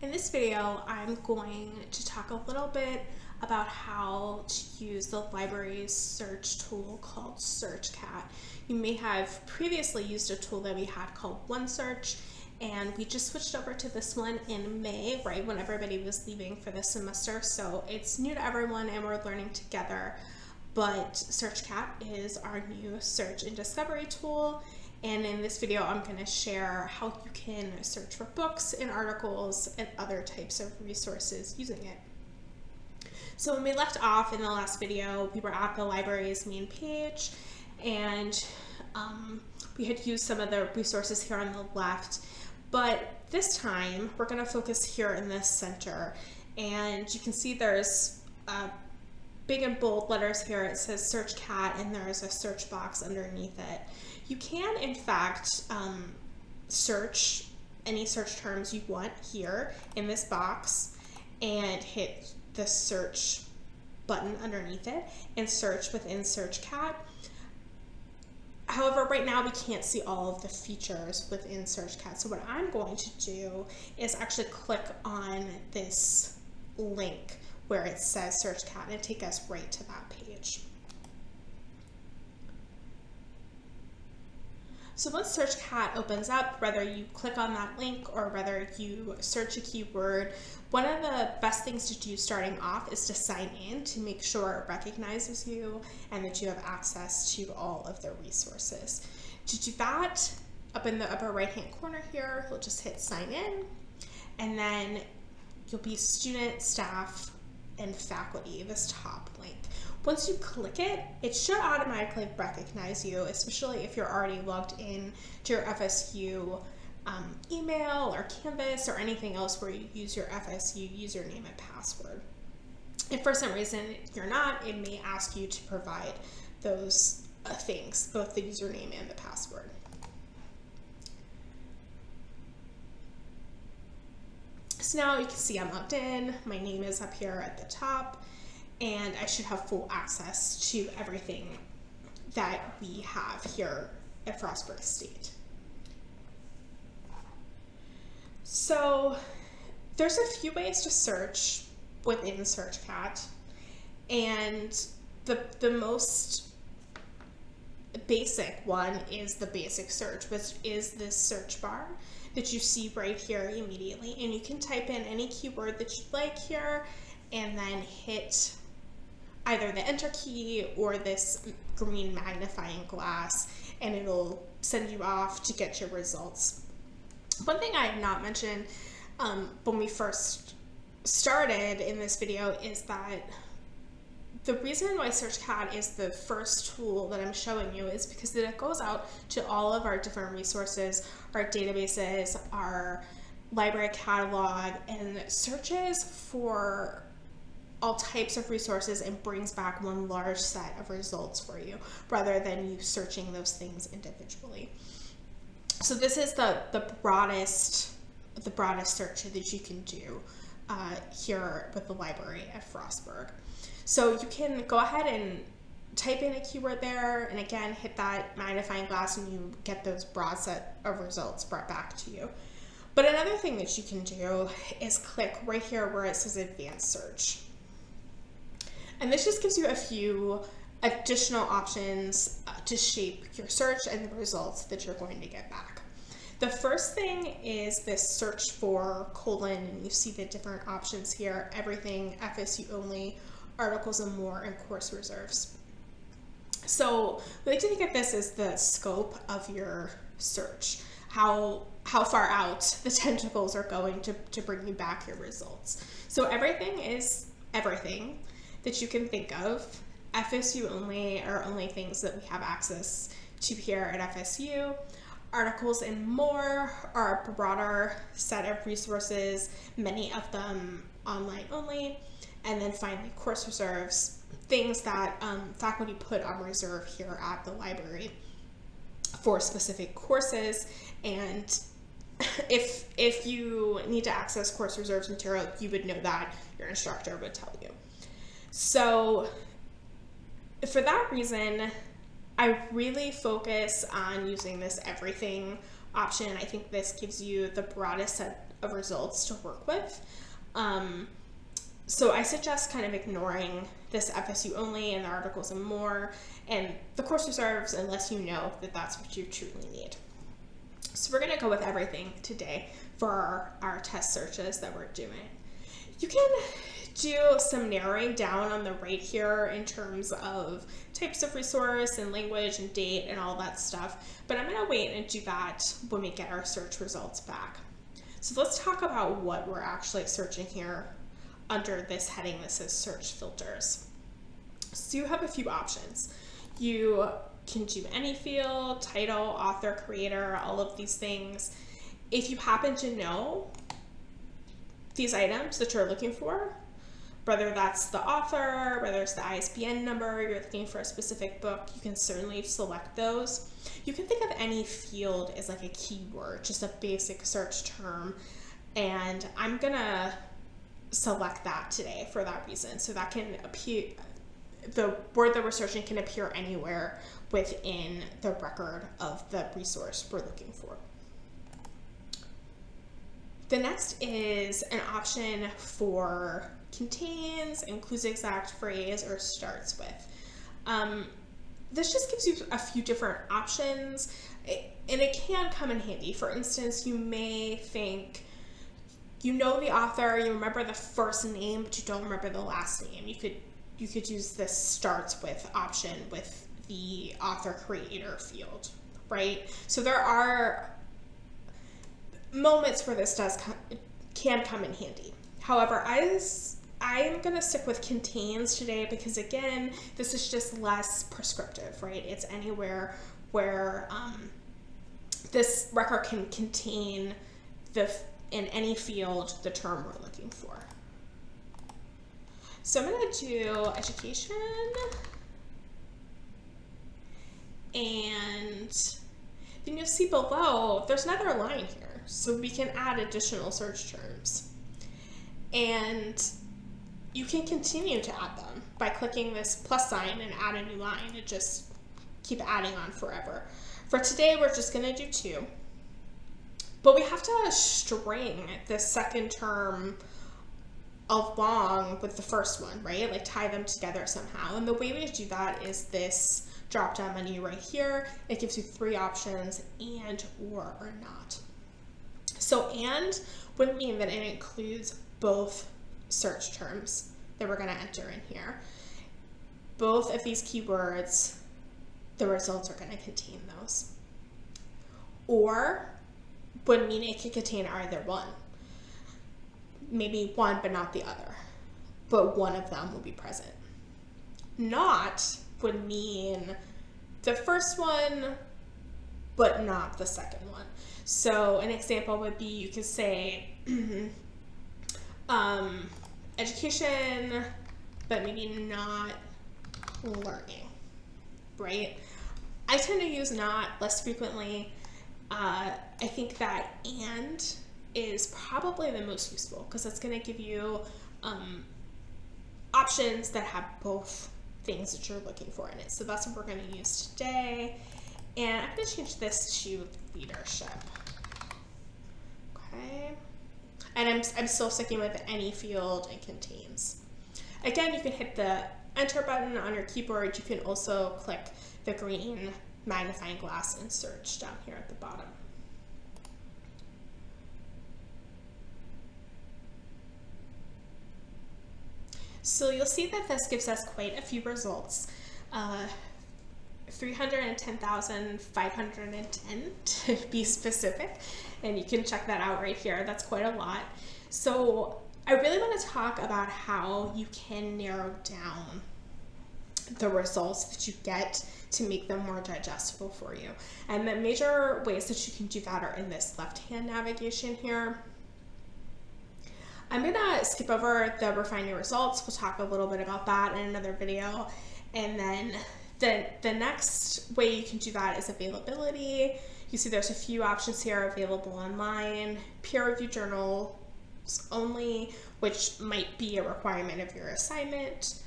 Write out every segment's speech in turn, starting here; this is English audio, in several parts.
In this video, I'm going to talk a little bit about how to use the library's search tool called SearchCat. You may have previously used a tool that we had called OneSearch, and we just switched over to this one in May, right when everybody was leaving for the semester. So it's new to everyone and we're learning together. But SearchCat is our new search and discovery tool. And in this video, I'm going to share how you can search for books and articles and other types of resources using it. So when we left off in the last video, we were at the library's main page, and we had used some of the resources here on the left. But this time, we're going to focus here in this center. And you can see there's big and bold letters here. It says SearchCat, and there's a search box underneath it. You can, in fact, search any search terms you want here in this box and hit the search button underneath it and search within SearchCat. However, right now we can't see all of the features within SearchCat. So what I'm going to do is actually click on this link where it says SearchCat and take us right to that page. So once SearchCat opens up, whether you click on that link or whether you search a keyword, one of the best things to do starting off is to sign in to make sure it recognizes you and that you have access to all of the resources. To do that, up in the upper right-hand corner here, you'll just hit sign in, and then you'll be student, staff, and faculty, this top link. Once you click it, it should automatically recognize you, especially if you're already logged in to your FSU email or Canvas or anything else where you use your FSU username and password. If for some reason you're not, it may ask you to provide those things, both the username and the password. So now you can see I'm logged in, my name is up here at the top, and I should have full access to everything that we have here at Frostburg State. So there's a few ways to search within SearchCat, and the most basic one is the basic search, which is this search bar that you see right here immediately, and you can type in any keyword that you like here and then hit either the enter key or this green magnifying glass, and it'll send you off to get your results. One thing I have not mentioned when we first started in this video is that the reason why SearchCat is the first tool that I'm showing you is because it goes out to all of our different resources, our databases, our library catalog, and searches for all types of resources and brings back one large set of results for you rather than you searching those things individually. So this is the broadest search that you can do here with the library at Frostburg. So you can go ahead and type in a keyword there, and again hit that magnifying glass, and you get those broad set of results brought back to you. But another thing that you can do is click right here where it says advanced search. And this just gives you a few additional options to shape your search and the results that you're going to get back. The first thing is this search for : and you see the different options here: everything, FSU only, articles and more, and course reserves. So we like to think of this as the scope of your search, how far out the tentacles are going to bring you back your results. So everything is everything that you can think of. FSU only are only things that we have access to here at FSU. Articles and more are a broader set of resources, many of them online only. And then finally, course reserves, things that faculty put on reserve here at the library for specific courses. And if you need to access course reserves material, you would know that, your instructor would tell you. So for that reason, I really focus on using this everything option. I think this gives you the broadest set of results to work with. So I suggest kind of ignoring this FSU only and the articles and more and the course reserves unless you know that that's what you truly need. So we're going to go with everything today for our test searches that we're doing. You can do some narrowing down on the right here in terms of types of resource and language and date and all that stuff, but I'm going to wait and do that when we get our search results back. So let's talk about what we're actually searching here under this heading that says search filters. So you have a few options. You can do any field, title, author, creator, all of these things. If you happen to know these items that you're looking for, whether that's the author, whether it's the ISBN number, you're looking for a specific book, you can certainly select those. You can think of any field as like a keyword, just a basic search term, and I'm gonna select that today for that reason. So that can appear, the word that we're searching can appear anywhere within the record of the resource we're looking for. The next is an option for contains, includes exact phrase, or starts with. This just gives you a few different options, and it can come in handy. For instance, you may think you know the author, you remember the first name, but you don't remember the last name. You could use this starts with option with the author creator field, right? So there are moments where this can come in handy. However, I'm going to stick with contains today because, again, this is just less prescriptive, right? It's anywhere where this record can contain in any field the term we're looking for. So I'm going to do education, and then you'll see below there's another line here, so we can add additional search terms, and you can continue to add them by clicking this plus sign and add a new line and just keep adding on forever. For today, we're just going to do 2. But we have to string the second term along with the first one, right? Like tie them together somehow. And the way we do that is this drop-down menu right here. It gives you 3 options, and, or not. So and would mean that it includes both search terms that we're going to enter in here. Both of these keywords, the results are going to contain those. Or would mean it could contain either one. Maybe one but not the other, but one of them will be present. Not would mean the first one but not the second one. So an example would be, you could say education but maybe not learning, right? I tend to use not less frequently. I think that and is probably the most useful because it's going to give you options that have both things that you're looking for in it. So that's what we're going to use today. And I'm going to change this to leadership. Okay. And I'm still sticking with any field and contains. Again, you can hit the enter button on your keyboard. You can also click the green magnifying glass and search down here at the bottom. So you'll see that this gives us quite a few results. 310,510 to be specific, and you can check that out right here. That's quite a lot. So I really want to talk about how you can narrow down the results that you get to make them more digestible for you. And the major ways that you can do that are in this left-hand navigation here. I'm gonna skip over the refine your results. We'll talk a little bit about that in another video. And then the next way you can do that is availability. You see there's a few options here: available online, peer-reviewed journals only, which might be a requirement of your assignment,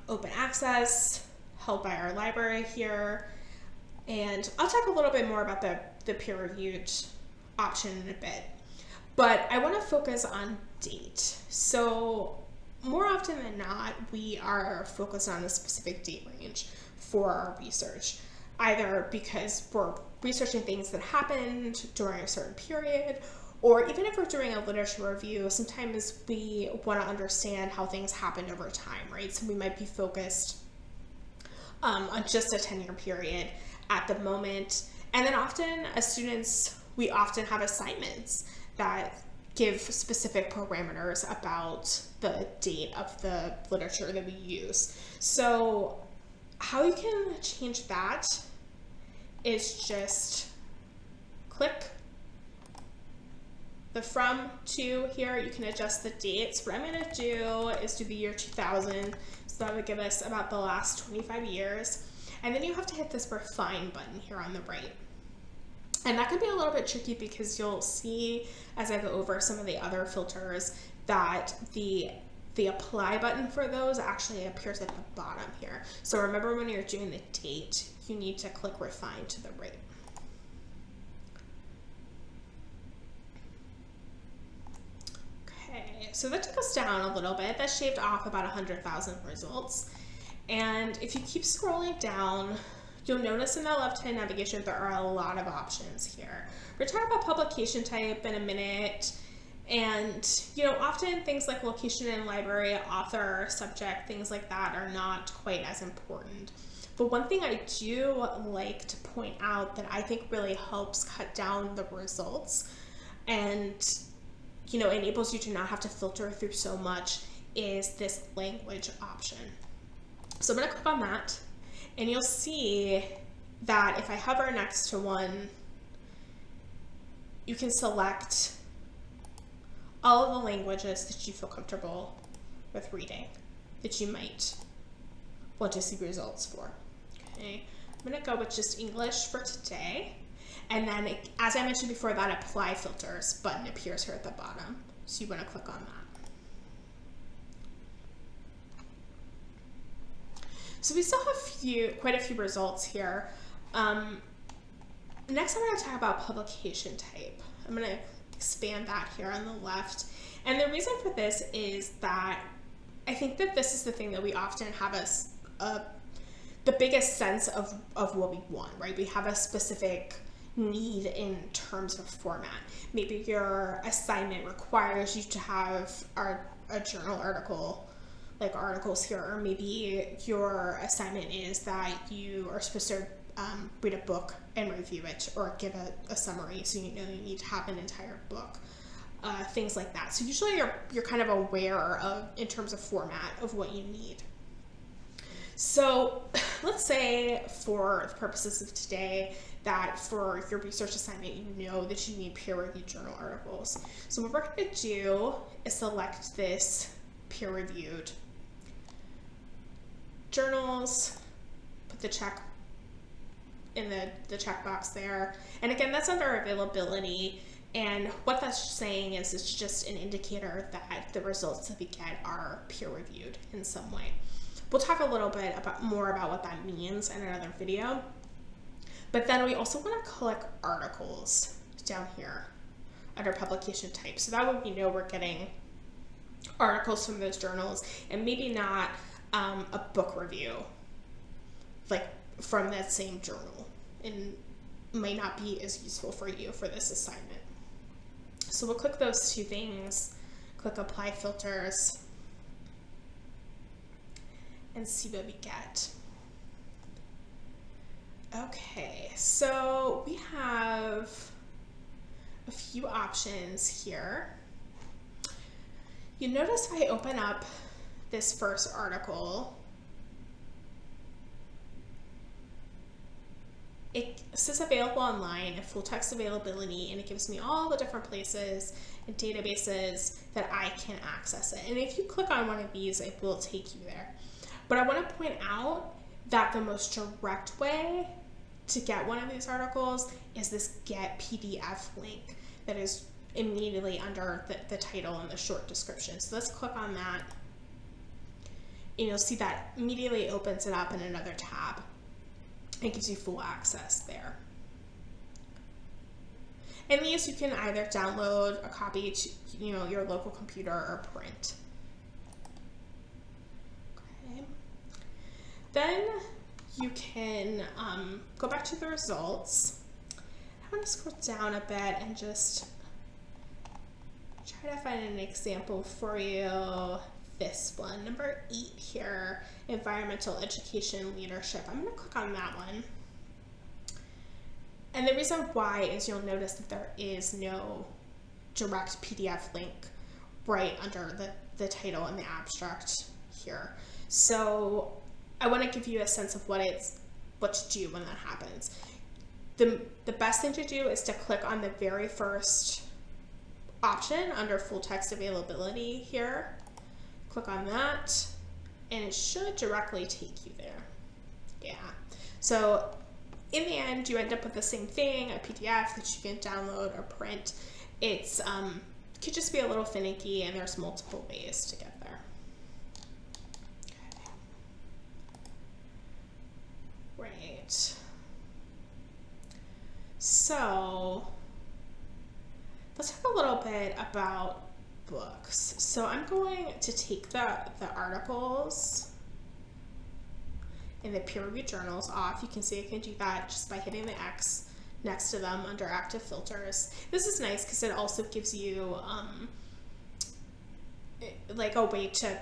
open access, held by our library here. And I'll talk a little bit more about the the peer-reviewed option in a bit. But I want to focus on date. So more often than not, we are focused on a specific date range for our research, either because we're researching things that happened during a certain period, or even if we're doing a literature review, sometimes we want to understand how things happened over time, right? So we might be focused on just a 10-year period at the moment. And then often as students, we often have assignments that give specific parameters about the date of the literature that we use. So how you can change that is just click the from to here. You can adjust the dates. What I'm going to do is do the year 2000. So that would give us about the last 25 years. And then you have to hit this refine button here on the right. And that can be a little bit tricky because you'll see as I go over some of the other filters that the apply button for those actually appears at the bottom here. So remember, when you're doing the date, you need to click refine to the right. Okay, so that took us down a little bit. That shaved off about 100,000 results. And if you keep scrolling down, you'll notice in the left-hand navigation there are a lot of options here. We're talking about publication type in a minute, and often things like location and library, author, subject, things like that are not quite as important. But one thing I do like to point out that I think really helps cut down the results and enables you to not have to filter through so much is this language option. So I'm going to click on that, and you'll see that if I hover next to one, you can select all of the languages that you feel comfortable with reading, that you might want to see results for. Okay, I'm going to go with just English for today. And then, as I mentioned before, that apply filters button appears here at the bottom. So you want to click on that. So we still have quite a few results here. Next, I'm going to talk about publication type. I'm going to expand that here on the left. And the reason for this is that I think that this is the thing that we often have the biggest sense of what we want, right? We have a specific need in terms of format. Maybe your assignment requires you to have a journal article, like articles here, or maybe your assignment is that you are supposed to read a book and review it, or give a summary, so you need to have an entire book, things like that. So usually you're kind of aware of, in terms of format, of what you need. So let's say for the purposes of today that for your research assignment, you know that you need peer-reviewed journal articles. So what we're going to do is select this peer-reviewed journals, put the check in the checkbox there. And again, that's under availability. And what that's saying is it's just an indicator that the results that we get are peer-reviewed in some way. We'll talk a little bit more about what that means in another video. But then we also want to click articles down here under publication type. So that way we know we're getting articles from those journals, and maybe not a book review like from that same journal, and might not be as useful for you for this assignment. So we'll click those two things, click apply filters, and see what we get. Okay, so we have a few options here. You notice if I open up this first article, it says available online and full text availability, and it gives me all the different places and databases that I can access it. And if you click on one of these, it will take you there. But I want to point out that the most direct way to get one of these articles is this Get PDF link that is immediately under the title and the short description. So let's click on that, and you'll see that immediately opens it up in another tab. It gives you full access there. And these you can either download a copy to your local computer or print. Okay. Then you can go back to the results. I'm going to scroll down a bit and just try to find an example for you. This one, number 8 here, environmental education leadership. I'm going to click on that one. And the reason why is you'll notice that there is no direct PDF link right under the title and the abstract here. So I want to give you a sense of what to do when that happens. The best thing to do is to click on the very first option under full text availability here. Click on that, and it should directly take you there. Yeah. So in the end, you end up with the same thing, a PDF that you can download or print. It's could just be a little finicky, and there's multiple ways to get there. Okay. Right. So let's talk a little bit about books. So I'm going to take the articles and the peer-reviewed journals off. You can see I can do that just by hitting the X next to them under active filters. This is nice because it also gives you like a way to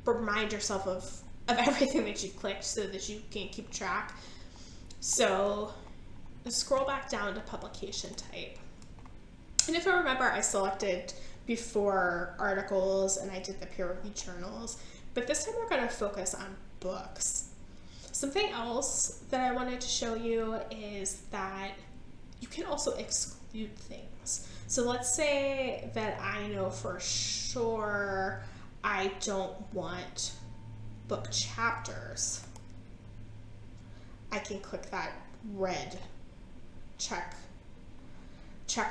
remind yourself of everything that you've clicked so that you can keep track. So scroll back down to publication type. And if I remember, I selected before articles and I did the peer-reviewed journals, but this time we're going to focus on books. Something else that I wanted to show you is that you can also exclude things. So let's say that I know for sure I don't want book chapters. I can click that red check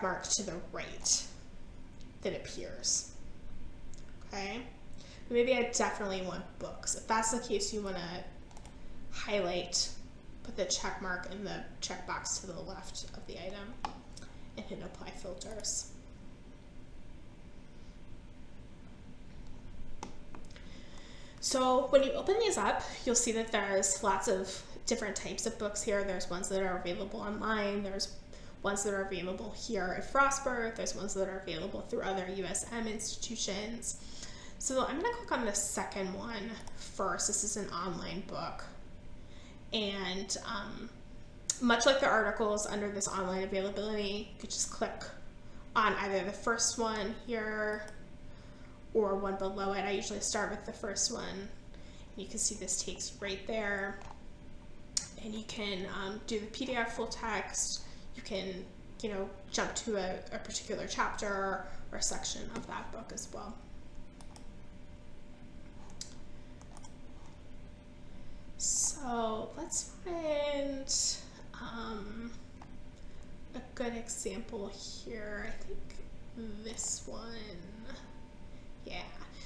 mark to the right that appears. Okay, maybe I definitely want books. If that's the case, you want to highlight, put the check mark in the checkbox to the left of the item, and hit apply filters. So when you open these up, you'll see that there's lots of different types of books here. There's ones that are available online. There's ones that are available here at Frostburg. There's ones that are available through other USM institutions. So I'm going to click on the second one first. This is an online book. And much like the articles under this online availability, you could just click on either the first one here or one below it. I usually start with the first one. You can see this takes right there. And you can do the PDF full text. You can, jump to a particular chapter or section of that book as well. So let's find a good example here. I think this one. Yeah.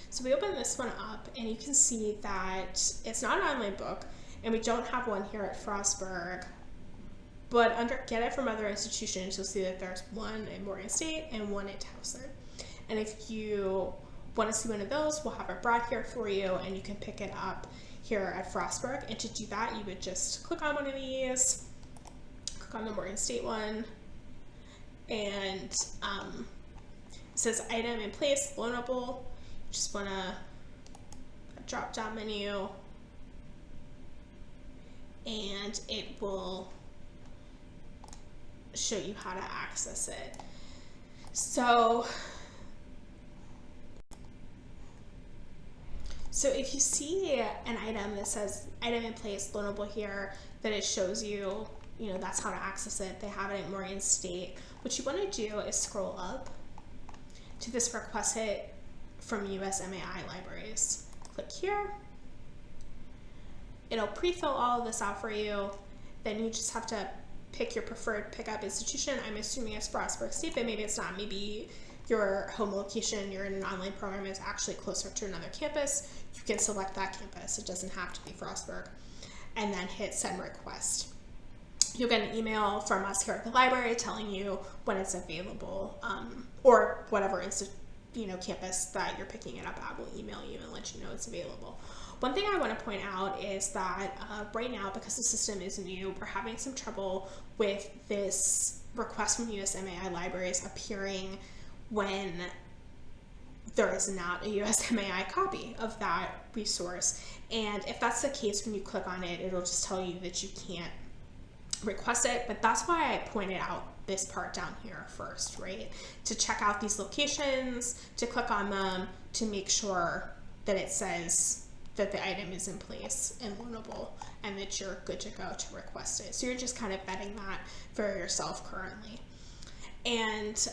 So we open this one up and you can see that it's not an online book and we don't have one here at Frostburg. But under Get It from Other Institutions, you'll see that there's one at Morgan State and one at Towson. And if you want to see one of those, we'll have it brought here for you and you can pick it up here at Frostburg. And to do that, you would just click on one of these, click on the Morgan State one, and it says item in place, loanable. You just want to drop down menu and it will show you how to access it. So if you see an item that says item in place, loanable here, then it shows you, that's how to access it. They have it at Morgan State. What you want to do is scroll up to this request hit from USMAI libraries. Click here. It'll pre-fill all of this out for you. Then you just have to pick your preferred pickup institution. I'm assuming it's Frostburg State, but maybe it's not. Maybe your home location, you're in an online program, is actually closer to another campus. You can select that campus. It doesn't have to be Frostburg. And then hit send request. you'll get an email from us here at the library telling you when it's available, or whatever campus that you're picking it up at will email you and let you know it's available. One thing I want to point out is that right now, because the system is new, we're having some trouble with this request from USMAI libraries appearing when there is not a USMAI copy of that resource. And if that's the case, when you click on it, it'll just tell you that you can't request it. But that's why I pointed out this part down here first, right? To check out these locations, to click on them, to make sure that it says that the item is in place and loanable and that you're good to go to request it. So you're just kind of vetting that for yourself currently. And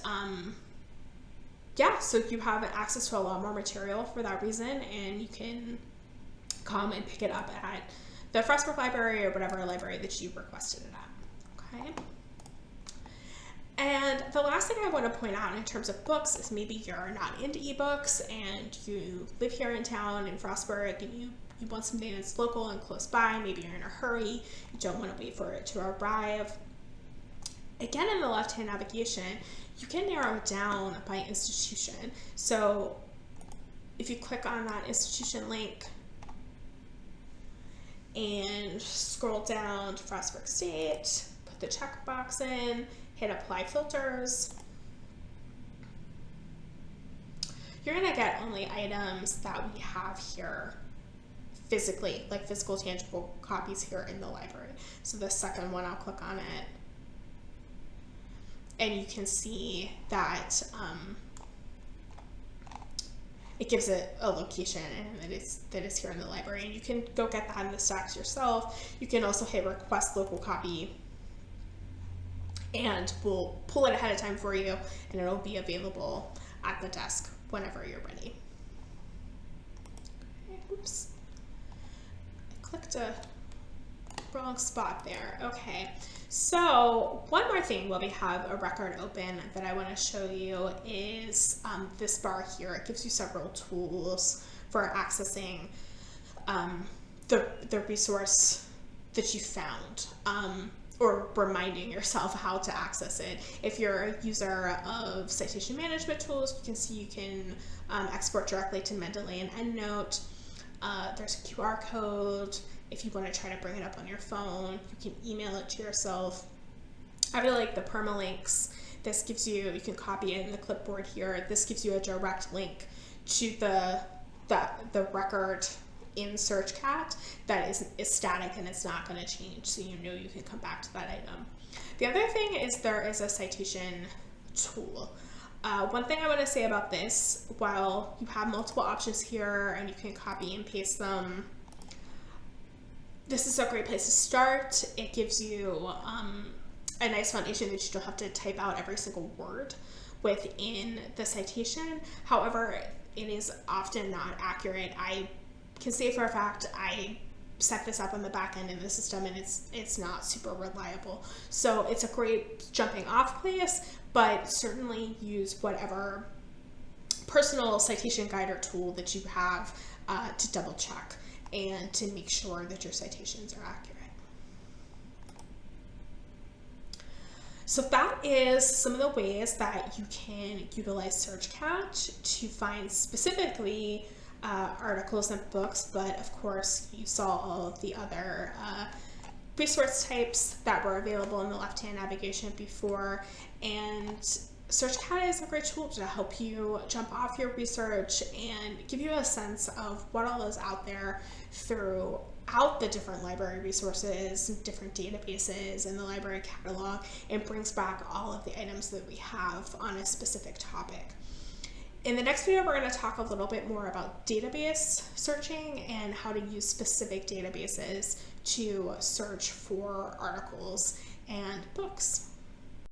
yeah, so you have access to a lot more material for that reason, and you can come and pick it up at the Frostburg Library or whatever library that you requested it at, okay? And the last thing I want to point out in terms of books is maybe you're not into ebooks and you live here in town in Frostburg and you want something that's local and close by. Maybe you're in a hurry, you don't want to wait for it to arrive. Again, in the left-hand navigation, you can narrow it down by institution. So if you click on that institution link and scroll down to Frostburg State, put the checkbox in, hit apply filters, you're gonna get only items that we have here physically, like physical tangible copies here in the library. So the second one, I'll click on it, and you can see that it gives it a location and that it's here in the library, and you can go get that in the stacks yourself. You can also hit request local copy, and we'll pull it ahead of time for you, and it'll be available at the desk whenever you're ready. Okay, oops, I clicked a wrong spot there. Okay, so one more thing while we have a record open that I want to show you is this bar here. It gives you several tools for accessing the resource that you found, or reminding yourself how to access it. If you're a user of citation management tools, you can see you can export directly to Mendeley and EndNote. There's a QR code. If you want to try to bring it up on your phone, you can email it to yourself. I really like the permalinks. This gives you, you can copy it in the clipboard here. This gives you a direct link to the record in SearchCat that is static and it's not going to change, so you know you can come back to that item. The other thing is there is a citation tool. One thing I want to say about this, while you have multiple options here and you can copy and paste them, this is a great place to start. It gives you a nice foundation that you don't have to type out every single word within the citation. However, it is often not accurate. I can say for a fact I set this up on the back end of the system and it's not super reliable. So it's a great jumping off place, but certainly use whatever personal citation guide or tool that you have to double check and to make sure that your citations are accurate. So that is some of the ways that you can utilize SearchCat to find specifically articles and books, but of course you saw all of the other resource types that were available in the left-hand navigation before, and SearchCat is a great tool to help you jump off your research and give you a sense of what all is out there throughout the different library resources, different databases, and the library catalog, and brings back all of the items that we have on a specific topic. In the next video, we're going to talk a little bit more about database searching and how to use specific databases to search for articles and books.